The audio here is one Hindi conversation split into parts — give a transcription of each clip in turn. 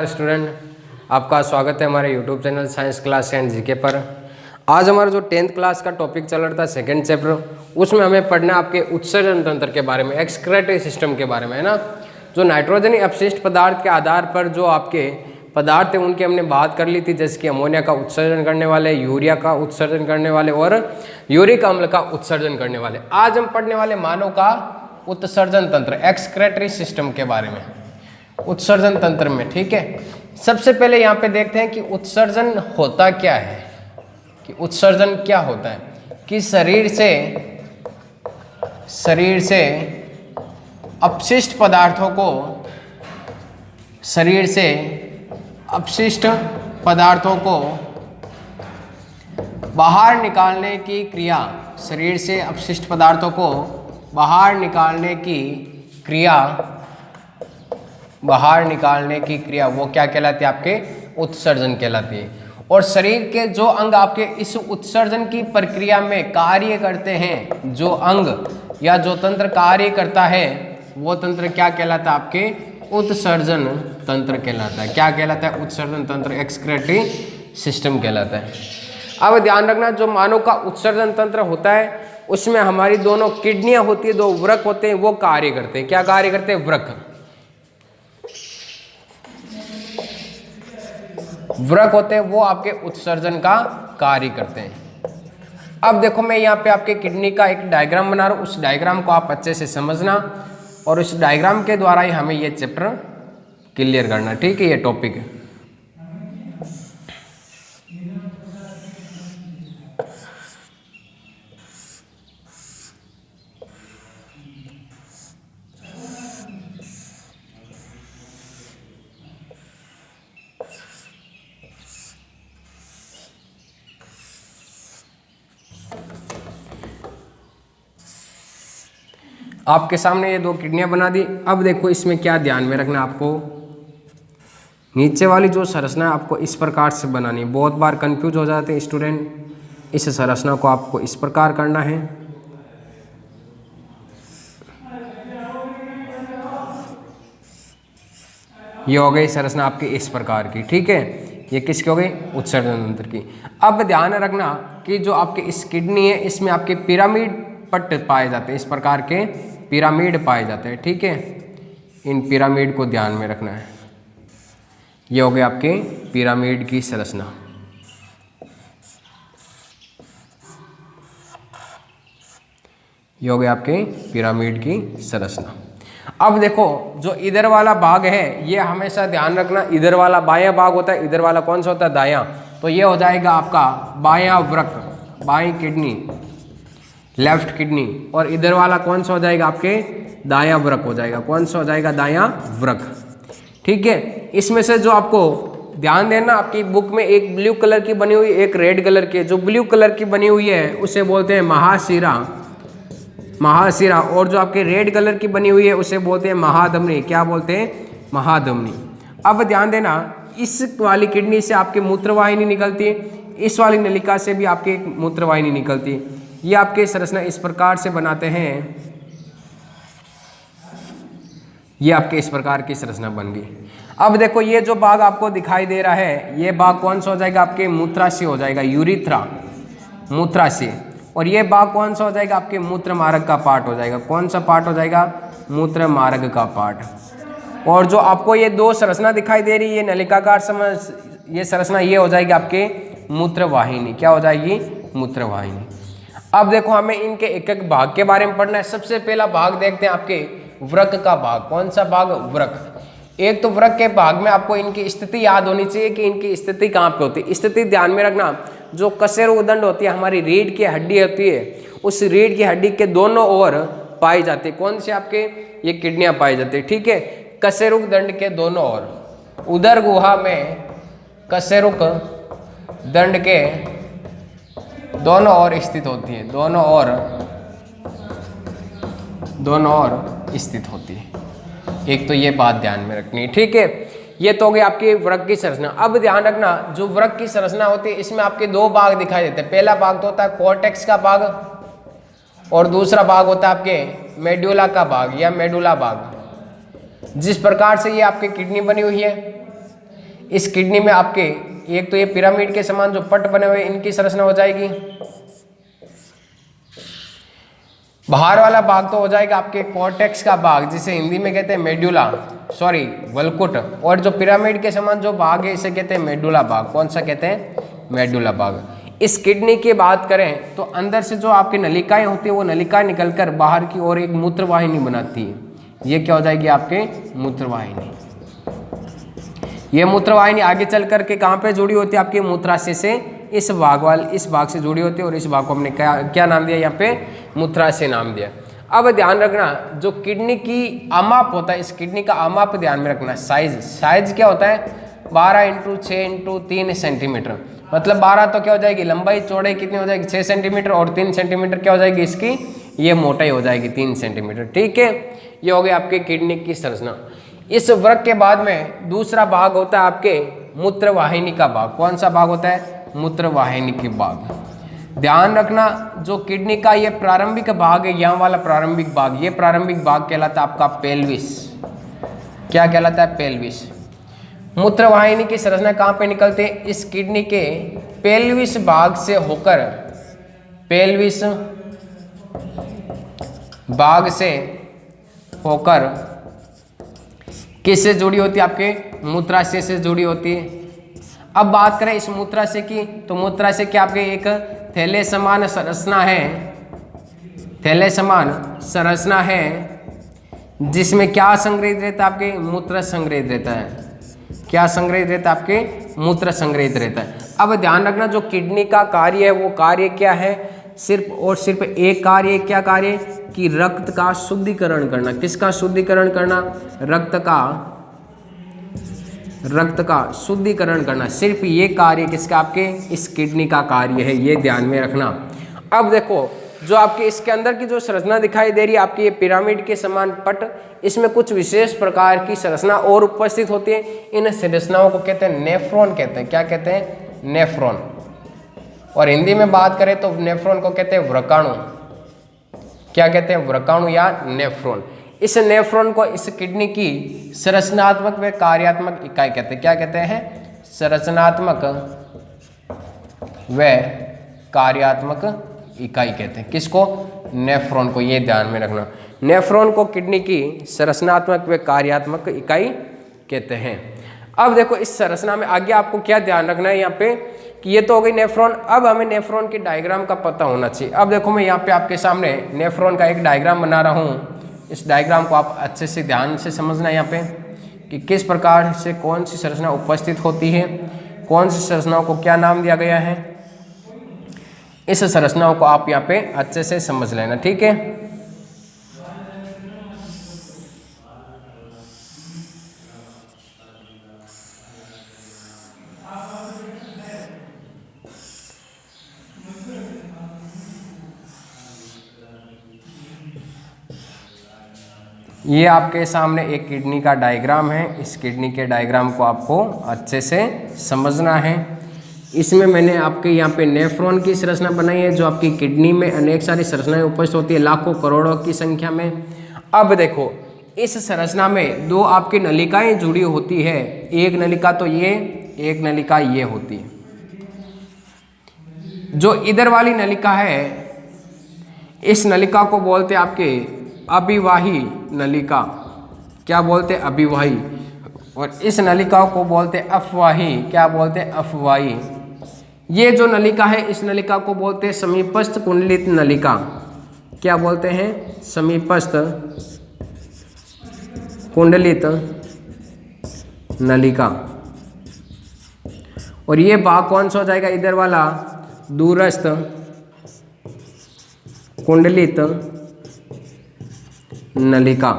स्टूडेंट, आपका स्वागत है हमारे YouTube channel science class and GK पर। आज हमारा जो 10th क्लास का टॉपिक चल रहा था सेकंड चैप्टर, उसमें हमें पढ़ना आपके उत्सर्जन तंत्र के बारे में, एक्सक्रीटरी सिस्टम के बारे में, है ना। जो नाइट्रोजनी अपशिष्ट पदार्थ के आधार पर जो आपके पदार्थ है उनकी हमने बात कर ली थी, जैसे कि अमोनिया का उत्सर्जन करने वाले, यूरिया का उत्सर्जन करने वाले और यूरिक अम्ल का उत्सर्जन करने वाले। आज हम पढ़ने वाले मानव का उत्सर्जन तंत्र, एक्सक्रीटरी सिस्टम के बारे में, उत्सर्जन तंत्र में। ठीक है, सबसे पहले यहाँ पे देखते हैं कि उत्सर्जन होता क्या है, कि उत्सर्जन क्या होता है। कि शरीर से अपशिष्ट पदार्थों को, शरीर से अपशिष्ट पदार्थों को बाहर निकालने की क्रिया, शरीर से अपशिष्ट पदार्थों को बाहर निकालने की क्रिया, वो क्या कहलाती है? आपके उत्सर्जन कहलाती है। और शरीर के जो अंग आपके इस उत्सर्जन की प्रक्रिया में कार्य करते हैं, जो अंग या जो तंत्र कार्य करता है, वो तंत्र क्या कहलाता है? आपके उत्सर्जन तंत्र कहलाता है। क्या कहलाता है? उत्सर्जन तंत्र, एक्सक्रीटरी सिस्टम कहलाता है। अब ध्यान रखना, जो मानव का उत्सर्जन तंत्र होता है उसमें हमारी दोनों किडनियां होती है, दो वृक्क होते हैं, वो कार्य करते हैं। क्या कार्य करते हैं? वृक्क होते हैं, वो आपके उत्सर्जन का कार्य करते हैं। अब देखो, मैं यहाँ पे आपके किडनी का एक डायग्राम बना रहा हूँ, उस डायग्राम को आप अच्छे से समझना और उस डायग्राम के द्वारा ही हमें ये चैप्टर क्लियर करना। ठीक है, ये टॉपिक है। आपके सामने ये दो किडनियां बना दी। अब देखो, इसमें क्या ध्यान में रखना आपको, नीचे वाली जो संरचना है आपको इस प्रकार से बनानी। बहुत बार कंफ्यूज हो जाते हैं स्टूडेंट, इस संरचना को आपको इस प्रकार करना है। ये हो गई संरचना आपकी इस प्रकार की। ठीक है, ये किसकी हो गई? उत्सर्जन तंत्र की। अब ध्यान रखना कि जो आपके इस किडनी है, इसमें आपके पिरामिड पट्ट पाए जाते हैं, इस प्रकार के पिरामिड पाए जाते हैं। ठीक है, इन पिरामिड को ध्यान में रखना है। ये हो गए आपके पिरामिड की संरचना। ये हो गए आपके पिरामिड की संरचना। अब देखो, जो इधर वाला भाग है, ये हमेशा ध्यान रखना, इधर वाला बायां भाग होता है, इधर वाला कौन सा होता है? दायां। तो ये हो जाएगा आपका बायां वृक्क, बाईं किडनी, लेफ्ट किडनी। और इधर वाला कौन सा हो जाएगा? आपके दायां वृक्क हो जाएगा। कौन सा हो जाएगा? दायां वृक्क। ठीक है, इसमें से जो आपको ध्यान देना, आपकी बुक में एक ब्लू कलर की बनी हुई, एक रेड कलर की। जो ब्लू कलर की बनी हुई है उसे बोलते हैं महाशिरा, और जो आपके रेड कलर की बनी हुई है उसे बोलते हैं महाधमनी। क्या बोलते हैं? महाधमनी। अब ध्यान देना, इस वाली किडनी से आपकी मूत्रवाहिनी निकलती है, इस वाली नलिका से भी आपकी मूत्रवाहिनी निकलती है। ये आपके संरचना इस प्रकार से बनाते हैं। ये आपके इस प्रकार की संरचना बन गई। अब देखो, ये जो भाग आपको दिखाई दे रहा है, ये भाग कौन सा हो जाएगा? आपके मूत्राशय हो जाएगा, यूरिथ्रा, मूत्राशय। और ये भाग कौन सा हो जाएगा? आपके मूत्र मार्ग का पार्ट हो जाएगा। कौन सा पार्ट हो जाएगा? मूत्र मार्ग का पार्ट। और जो आपको ये दो संरचना दिखाई दे रही है, ये नलिकाकार समझ, ये संरचना, ये हो जाएगी आपके मूत्रवाहिनी। क्या हो जाएगी? मूत्रवाहिनी। अब देखो, हमें इनके एक एक भाग के बारे में पढ़ना है। सबसे पहला भाग देखते हैं आपके वृक्क का भाग। कौन सा भाग? वृक्क। एक तो वृक्क के भाग में आपको इनकी स्थिति याद होनी चाहिए कि इनकी स्थिति कहाँ पे होती है। स्थिति ध्यान में रखना, जो कशेरुकदंड होती है, हमारी रीढ़ की हड्डी होती है, उस रीढ़ की हड्डी के दोनों ओर पाई जाती है। कौन से? आपके ये किडनियां पाई जाती है। ठीक है, कशेरुकदंड के दोनों ओर, उदर गुहा में कशेरुकदंड के दोनों ओर स्थित होती है, दोनों ओर स्थित होती है। एक तो ये बात ध्यान में रखनी है। ठीक है, ये तो हो गई आपकी वृक्क की संरचना। अब ध्यान रखना, जो वृक्क की संरचना होती है इसमें आपके दो भाग दिखाई देते हैं। पहला भाग तो होता है कॉर्टेक्स का भाग, और दूसरा भाग होता है आपके मेडुला का भाग या मेडुला भाग। जिस प्रकार से ये आपकी किडनी बनी हुई है, इस किडनी में आपके एक तो ये पिरामिड के समान जो पट बने हुए इनकी संरचना हो जाएगी। बाहर वाला भाग तो हो जाएगा आपके कॉर्टेक्स का भाग, जिसे हिंदी में कहते हैं मेडुला, सॉरी वल्कुट। और जो पिरामिड के समान जो भाग है इसे कहते हैं मेडुला भाग। कौन सा कहते हैं? मेडुला भाग। इस किडनी की बात करें तो अंदर से जो आपकी नलिकाएं होती है वो नलिकाएं निकलकर बाहर की ओर एक मूत्रवाहिनी बनाती है। ये क्या हो जाएगी? आपके मूत्रवाहिनी। ये मूत्रवाहिनी आगे चल करके कहाँ पे जुड़ी होती है? आपके मूत्राशय से इस भाग से जुड़ी होती है और इस भाग को हमने क्या नाम दिया? यहाँ पे मूत्राशय नाम दिया। अब ध्यान रखना, जो किडनी की आमाप होता है, इस किडनी का आमाप ध्यान में रखना। साइज क्या होता है? 12 × 6 × 3 सेंटीमीटर। मतलब 12 तो क्या हो जाएगी? लंबाई चौड़ाई कितनी हो जाएगी? 6 सेंटीमीटर। और 3 सेंटीमीटर क्या हो जाएगी इसकी? ये मोटाई हो जाएगी 3 सेंटीमीटर। ठीक है, ये हो गई आपके किडनी की संरचना। इस वृक्क के बाद में दूसरा भाग होता है आपके मूत्रवाहिनी का भाग। कौन सा भाग होता है? मूत्रवाहिनी की भाग। ध्यान रखना, जो किडनी का ये प्रारंभिक भाग है, यहाँ वाला प्रारंभिक भाग, ये प्रारंभिक भाग कहलाता है आपका पेल्विस। क्या कहलाता है? पेल्विस। मूत्रवाहिनी की संरचना कहाँ पे निकलते हैं? इस किडनी के पेल्विस भाग से होकर, पेल्विस भाग से होकर किससे जुड़ी होती है? आपके मूत्राशय से जुड़ी होती है। अब बात करें इस मूत्राशय की, तो मूत्राशय क्या आपके एक थैले समान संरचना है, थैले समान संरचना है, जिसमें क्या संग्रहित रहता है? आपके मूत्र संग्रहित रहता है। क्या संग्रहित रहता है? आपके मूत्र संग्रहित रहता है। अब ध्यान रखना, जो किडनी का कार्य है वो कार्य क्या है? सिर्फ और सिर्फ एक कार्य। क्या कार्य? कि रक्त का शुद्धिकरण करना। किसका शुद्धिकरण करना? रक्त का शुद्धिकरण करना। सिर्फ ये कार्य किसका? आपके इस किडनी का कार्य है। ये ध्यान में रखना। अब देखो, जो आपके इसके अंदर की जो संरचना दिखाई दे रही है, आपकी ये पिरामिड के समान पट, इसमें कुछ विशेष प्रकार की संरचना और उपस्थित होती है। इन संरचनाओं को कहते हैं नेफ्रॉन कहते हैं। क्या कहते हैं? नेफ्रॉन। और हिंदी में बात करें तो नेफ्रॉन को कहते हैं व्रकाणु। क्या कहते हैं? व्रकाणु या नेफ्रॉन। इस नेफ्रॉन को इस किडनी की संरचनात्मक व कार्यात्मक इकाई कहते हैं। क्या कहते हैं? संरचनात्मक व कार्यात्मक इकाई कहते हैं। किसको? नेफ्रॉन को। ये ध्यान में रखना, नेफ्रॉन को किडनी की संरचनात्मक व कार्यात्मक इकाई कहते हैं। अब देखो, इस संरचना में आगे आपको क्या ध्यान रखना है यहाँ पे, कि ये तो हो गई नेफ्रॉन। अब हमें नेफ्रॉन की डायग्राम का पता होना चाहिए। अब देखो, मैं यहाँ पे आपके सामने नेफ्रॉन का एक डायग्राम बना रहा हूँ। इस डायग्राम को आप अच्छे से ध्यान से समझना है यहाँ पे, कि किस प्रकार से कौन सी संरचना उपस्थित होती है, कौन सी संरचनाओं को क्या नाम दिया गया है। इस संरचनाओं को आप यहाँ पे अच्छे से समझ लेना। ठीक है, ये आपके सामने एक किडनी का डायग्राम है। इस किडनी के डायग्राम को आपको अच्छे से समझना है। इसमें मैंने आपके यहाँ पे नेफ्रॉन की संरचना बनाई है, जो आपकी किडनी में अनेक सारी संरचनाएं उपस्थित होती है, लाखों करोड़ों की संख्या में। अब देखो, इस संरचना में दो आपकी नलिकाएं जुड़ी होती है। एक नलिका तो ये, एक नलिका ये होती है। जो इधर वाली नलिका है, इस नलिका को बोलते हैं आपके अभिवाही नलिका। क्या बोलते हैं? अभिवाही। और इस नलिका को बोलते हैं अफवाही। क्या बोलते हैं? अफवाही। ये जो नलिका है, इस नलिका को बोलते हैं समीपस्थ कुंडलित नलिका। क्या बोलते हैं? समीपस्थ कुंडलित नलिका। और ये भाग कौन सा हो जाएगा? इधर वाला दूरस्थ कुंडलित नलिका।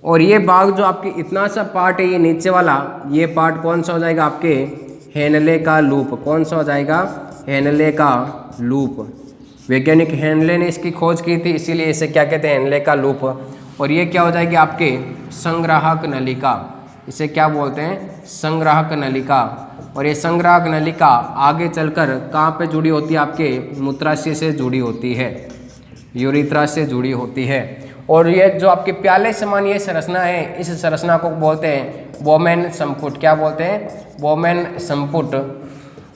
और ये भाग जो आपकी इतना सा पार्ट है, ये नीचे वाला, ये पार्ट कौन सा हो जाएगा? आपके हेनले का लूप। कौन सा हो जाएगा? हेनले का लूप। वैज्ञानिक हेनले ने इसकी खोज की थी, इसीलिए इसे क्या कहते हैं? हेनले का लूप। और ये क्या हो जाएगी? आपके संग्राहक नलिका। इसे क्या बोलते हैं? संग्राहक नलिका। और ये संग्राहक नलिका आगे चलकर कहाँ पे जुड़ी होती है? आपके मूत्राशय से जुड़ी होती है, यूरिथ्रा से जुड़ी होती है। और ये जो आपके प्याले समान ये संरचना है, इस संरचना को बोलते हैं बोमेन संपुट। क्या बोलते हैं? बोमेन संपुट।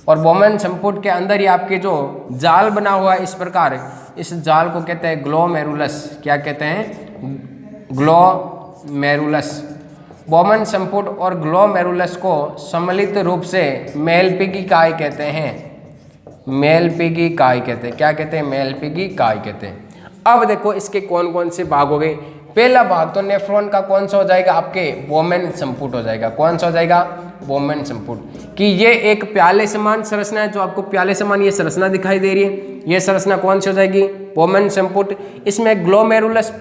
और बोमेन संपुट के अंदर ही आपके जो जाल बना हुआ है इस प्रकार, इस जाल को कहते हैं ग्लोमेरुलस। क्या कहते हैं? ग्लोमेरुलस। बोमेन संपुट और ग्लोमेरुलस को सम्मिलित रूप से मेलपिगी काय कहते हैं। मेलपिगी काय कहते हैं। क्या कहते हैं? मेलपिगी काय कहते हैं। अब देखो इसके कौन कौन से भाग हो गए। पहला भाग तो नेफ्रॉन का कौन सा हो जाएगा? आपके बोमेन संपुट हो जाएगा। कौन सा हो जाएगा? बोमेन संपुट। कि ये एक प्याले समान संरचना है, जो आपको प्याले समान ये संरचना दिखाई दे रही है, ये संरचना कौन सी हो जाएगी? बोमेन संपुट। इसमें ग्लोमेरुलस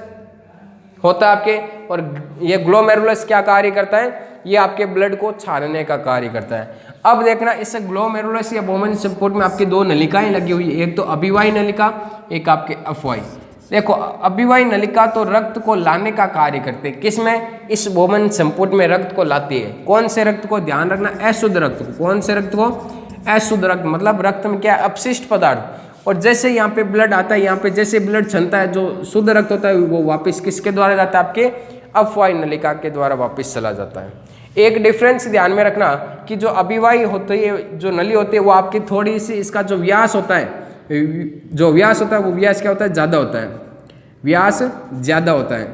होता है आपके, और ये ग्लोमेरुलस क्या कार्य करता है? ये आपके ब्लड को छानने का कार्य करता है। अब देखना इस ग्लोमेरुलस या बोमेन संपुट में आपकी दो नलिकाएं लगी हुई है, एक तो अभिवाही नलिका, एक आपके अपवाही। देखो अभिवाही नलिका तो रक्त को लाने का कार्य करते हैं। किसमें? इस बोमेन संपुट में रक्त को लाती है। कौन से रक्त को? ध्यान रखना, अशुद्ध रक्त को। कौन से रक्त को? अशुद्ध रक्त। मतलब रक्त में क्या? अपशिष्ट पदार्थ। और जैसे यहाँ पे ब्लड आता है, यहाँ पे जैसे ब्लड छनता है, जो शुद्ध रक्त होता है वो वापस किसके द्वारा जाता है? आपके अपवाही नलिका के द्वारा वापस चला जाता है। एक डिफरेंस ध्यान में रखना कि जो अभिवाही होती है, जो नली होती है, वो आपकी थोड़ी सी इसका जो व्यास होता है, जो व्यास होता है वो व्यास क्या होता है? ज़्यादा होता है। व्यास ज़्यादा होता है।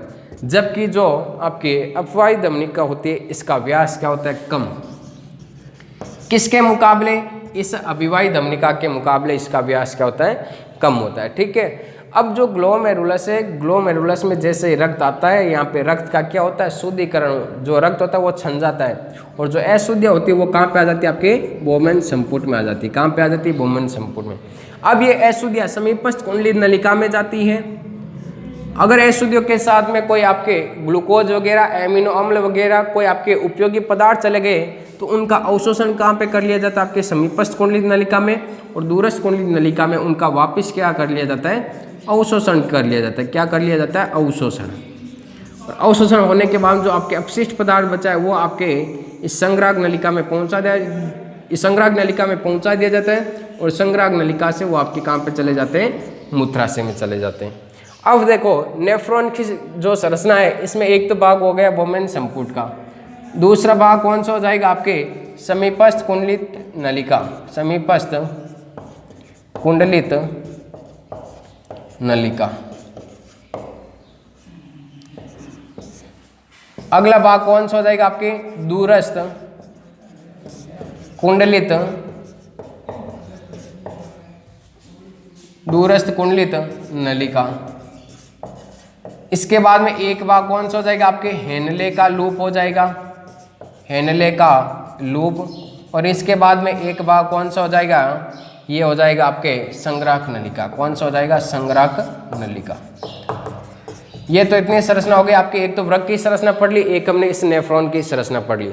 जबकि जो आपके अपवाही धमनिका होती है, इसका व्यास क्या होता है? कम। किसके मुकाबले? इस अभिवाही धमनिका के मुकाबले इसका व्यास क्या होता है? कम होता है। ठीक है। अब जो ग्लोमेरुलस है, ग्लोमेरुलस में जैसे रक्त आता है, यहाँ पे रक्त का क्या होता है? शुद्धिकरण। जो रक्त होता है वो छन जाता है, और जो अशुद्धियाँ होती है वो कहाँ पे आ जाती है? आपके बोमेन संपुट में आ जाती है। कहाँ पे आ जाती है? बोमेन संपुट में। अब ये अशुद्धियाँ समीपस्थ कुंडली नलिका में जाती है। अगर अशुद्धियों के साथ में कोई आपके ग्लूकोज वगैरह, एमिनो अम्ल वगैरह, कोई आपके उपयोगी पदार्थ चले गए, तो उनका अवशोषण कहाँ पे कर लिया जाता है? आपके समीपस्थ कुंडली नलिका में। और दूरस्थ कुंडली नलिका में उनका वापस क्या कर लिया जाता है? अवशोषण कर लिया जाता है। क्या कर लिया जाता है? अवशोषण। और अवशोषण होने के बाद जो आपके अपशिष्ट पदार्थ बचा है वो आपके इस संग्राहक नलिका में पहुंचा दिया जाता है, और संग्राहक नलिका से वो आपके कहाँ पे चले जाते हैं? मूत्राशय में चले जाते हैं। अब देखो नेफ्रॉन की जो संरचना है, इसमें एक तो भाग हो गया बोमेन संपुट का, दूसरा भाग कौन सा हो जाएगा? आपके समीपस्थ कुंडलित नलिका। समीपस्थ कुंडलित नलिका। अगला भाग कौन सा हो जाएगा? आपके दूरस्थ कुंडलित नलिका। इसके बाद में एक भाग कौन सा हो जाएगा? आपके हेनले का लूप हो जाएगा। हेनले का लूप। और इसके बाद में एक भाग कौन सा हो जाएगा? ये हो जाएगा आपके संग्राहक नलिका। कौन सा हो जाएगा? संग्राहक नलिका। ये तो इतनी संरचना हो गई आपकी। एक तो वृक्क की संरचना पढ़ ली, एक हमने इस नेफ्रॉन की संरचना पढ़ ली।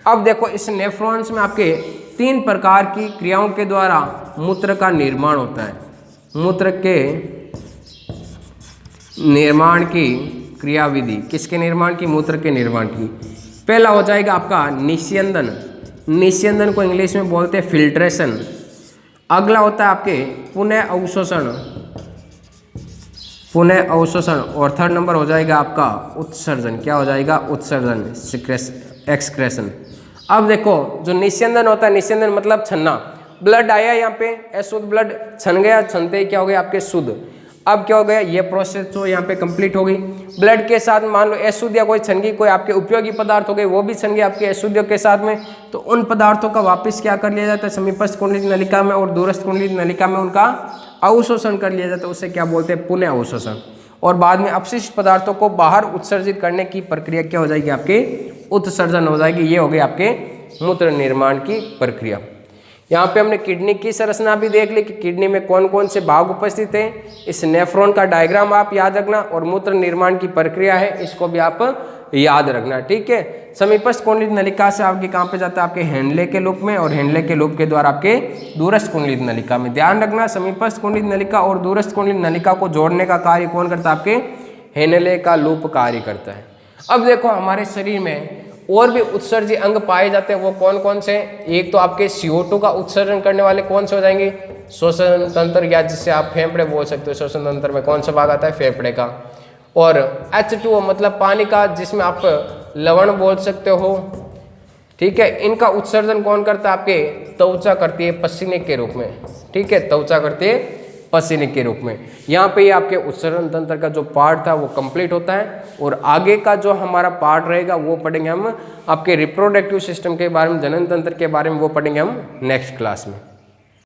अब देखो इस नेफ्रॉन्स में आपके 3 प्रकार की क्रियाओं के द्वारा मूत्र का निर्माण होता है। मूत्र के निर्माण की क्रियाविधि। किसके निर्माण की? मूत्र के निर्माण की। पहला हो जाएगा आपका निस्यंदन। निस्यंदन को इंग्लिश में बोलते हैं फिल्ट्रेशन। अगला होता है आपके पुनः अवशोषण। और थर्ड नंबर हो जाएगा आपका उत्सर्जन। क्या हो जाएगा? उत्सर्जन, एक्सक्रेशन। अब देखो जो निस्यंदन होता है, निस्यंदन मतलब छनना। ब्लड आया यहाँ पे, अशुद्ध ब्लड छन गया, छनते ही क्या हो गया? आपके शुद्ध। अब क्या हो गया? ये प्रोसेस तो यहाँ पे कंप्लीट हो गई। ब्लड के साथ मान लो अशुद्ध या कोई छन गई, कोई आपके उपयोगी पदार्थ हो गए, वो भी छन गए आपके अशुद्धियों के साथ में, तो उन पदार्थों का वापस क्या कर लिया जाता है? समीपस्थ कुंडलित नलिका में और दूरस्थ कुंडलित नलिका में उनका अवशोषण कर लिया जाता है। उसे क्या बोलते हैं? पुनः अवशोषण। और बाद में अपशिष्ट पदार्थों को बाहर उत्सर्जित करने की प्रक्रिया क्या हो जाएगी? आपके उत्सर्जन हो जाएगी। ये हो गई आपके मूत्र निर्माण की प्रक्रिया। यहाँ पे हमने किडनी की संरचना भी देख ली कि किडनी में कौन कौन से भाग उपस्थित हैं। इस नेफ्रॉन का डायग्राम आप याद रखना, और मूत्र निर्माण की प्रक्रिया है इसको भी आप याद रखना। ठीक है। समीपस्थ कुंडलित नलिका से आपके कहाँ पे जाता है? आपके हेनले के लूप में, और हेनले के लूप के द्वारा आपके दूरस्थ कुंडलित नलिका में। ध्यान रखना समीपस्थ कुंडलित नलिका और दूरस्थ कुंडलित नलिका को जोड़ने का कार्य कौन करता है? आपके हेनले का लूप कार्य करता है। अब देखो हमारे शरीर में और भी उत्सर्जी अंग पाए जाते हैं, वो कौन कौन से? एक तो आपके CO2 का उत्सर्जन करने वाले कौन से हो जाएंगे? श्वसन तंत्र, या जिससे आप फेफड़े बोल सकते हो। श्वसन तंत्र में कौन सा भाग आता है? फेफड़े का। और H2O मतलब पानी का, जिसमें आप लवण बोल सकते हो, ठीक है। इनका उत्सर्जन कौन करता है? आपके त्वचा करती है पसीने के रूप में, ठीक है, त्वचा करती है पसीने के रूप में। यहाँ पे आपके उत्सर्जन तंत्र का जो पार्ट था वो कंप्लीट होता है, और आगे का जो हमारा पार्ट रहेगा वो पढ़ेंगे हम आपके रिप्रोडक्टिव सिस्टम के बारे में, जनन तंत्र के बारे में, वो पढ़ेंगे हम नेक्स्ट क्लास में।